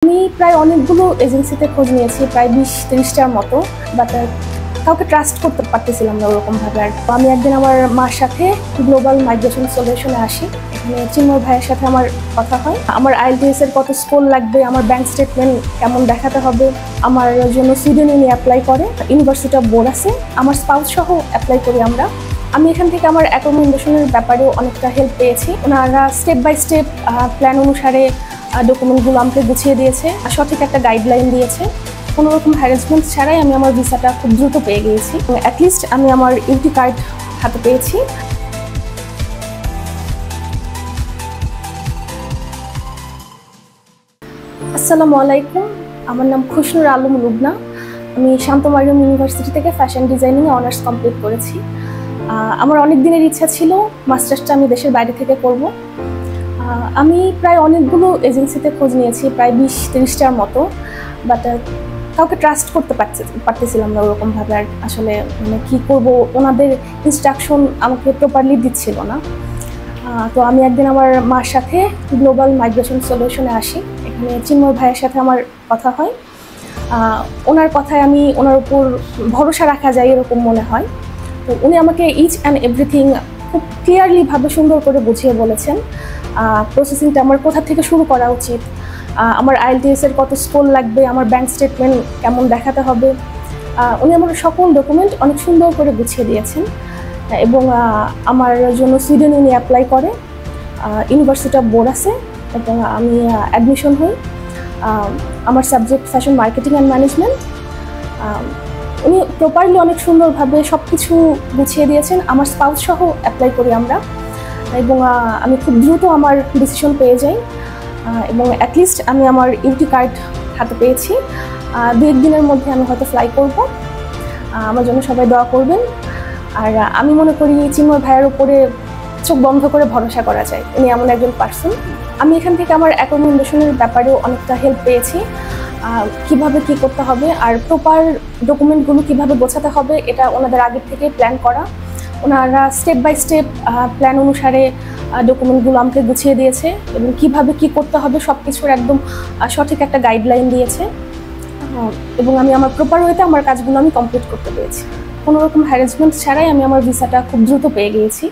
আমি প্রায় অনেকগুলো এজেন্সিতে খোঁজ নিয়েছি, প্রায় 20-30টার মতো, বাট কাউকে ট্রাস্ট করতে পারতেছিলাম না ওরকমভাবে। আর আমি একদিন আমার মার সাথে গ্লোবাল মাইগ্রেশন সলিউশনে আসি। এখানে চিন্ময় ভাইয়ের সাথে আমার কথা হয়। আমার IELTS এর কত স্কোর লাগবে, আমার ব্যাংক স্টেটমেন্ট কেমন দেখাতে হবে, আমার জন্য সুইডেনে নিয়ে অ্যাপ্লাই করে, ইউনিভার্সিটি অফ বোরাসে আমার স্পাউস সহ অ্যাপ্লাই করি আমরা। আমি এখান থেকে আমার অ্যাকোমোডেশনের ব্যাপারেও অনেকটা হেল্প পেয়েছি। ওনারা স্টেপ বাই স্টেপ প্ল্যান অনুসারে ডকুমেন্টগুলো আমাকে গুছিয়ে দিয়েছে, সঠিক একটা গাইডলাইন দিয়েছে। কোনো রকম হ্যারাসমেন্ট ছাড়াই আমি আমার ভিসাটা খুব দ্রুত পেয়ে গিয়েছি। অ্যাটলিস্ট আমি আমার ইউটি কার্ড হাতে পেয়েছি। আসসালামু আলাইকুম, আমার নাম খুশনুর আলম লুবনা। আমি শান্ত মারিয়াম ইউনিভার্সিটি থেকে ফ্যাশন ডিজাইনিংয়ে অনার্স কমপ্লিট করেছি। আমার অনেক দিনের ইচ্ছা ছিল মাস্টার্সটা আমি দেশের বাইরে থেকে করব। আমি প্রায় অনেকগুলো এজেন্সিতে খোঁজ নিয়েছি, প্রায় 20-30টার মতো, বাট কাউকে ট্রাস্ট করতে পারতেছিলাম না ওরকমভাবে। আর আসলে মানে কী করবো, ওনাদের ইনস্ট্রাকশন আমাকে প্রপারলি দিচ্ছিল না। তো আমি একদিন আমার মার সাথে গ্লোবাল মাইগ্রেশন সলিউশনে আসি। এখানে চিন্ময় ভাইয়ের সাথে আমার কথা হয়। ওনার কথায় আমি ওনার উপর ভরসা রাখা যায় এরকম মনে হয়। তো উনি আমাকে ইচ অ্যান্ড এভরিথিং খুব ক্লিয়ারলিভাবে সুন্দর করে বুঝিয়ে বলেছেন প্রসেসিংটা আমার কোথা থেকে শুরু করা উচিত, আমার IELTS এর কত স্কোর লাগবে, আমার ব্যাংক স্টেটমেন্ট কেমন দেখাতে হবে। উনি আমার সকল ডকুমেন্ট অনেক সুন্দর করে গুছিয়ে দিয়েছেন এবং আমার জন্য সুইডেনে নিয়ে অ্যাপ্লাই করে, ইউনিভার্সিটি অফ বোরাসে, এবং আমি অ্যাডমিশন হই। আমার subject fashion marketing and management. উনি প্রপারলি অনেক সুন্দরভাবে সব কিছু গুছিয়ে দিয়েছেন। আমার স্পাউস সহ অ্যাপ্লাই করি আমরা, এবং আমি খুব দ্রুত আমার ডিসিশন পেয়ে যাই, এবং অ্যাটলিস্ট আমি আমার ইউটি কার্ড হাতে পেয়েছি। 2-1 দিনের মধ্যে আমি হয়তো ফ্লাই করব। আমার জন্য সবাই দোয়া করবেন। আর আমি মনে করি চিন্ময় ভাইয়ের উপরে চোখ বন্ধ করে ভরসা করা যায়, উনি এমন একজন পার্সন। আমি এখান থেকে আমার অ্যাকোমোডেশনের ব্যাপারেও অনেকটা হেল্প পেয়েছি, কিভাবে কি করতে হবে আর প্রপার ডকুমেন্টগুলো কিভাবে গোছাতে হবে, এটা ওনাদের আগের থেকে প্ল্যান করা। ওনারা স্টেপ বাই স্টেপ প্ল্যান অনুসারে ডকুমেন্টগুলো আমাকে গুছিয়ে দিয়েছে এবং কিভাবে কি করতে হবে সব কিছুর একদম সঠিক একটা গাইডলাইন দিয়েছে, এবং আমি আমার প্রপার ওয়েতে আমার কাজগুলো আমি কমপ্লিট করতে পেরেছি। কোনো রকম হ্যারাসমেন্ট ছাড়াই আমি আমার ভিসাটা খুব দ্রুত পেয়ে গিয়েছি।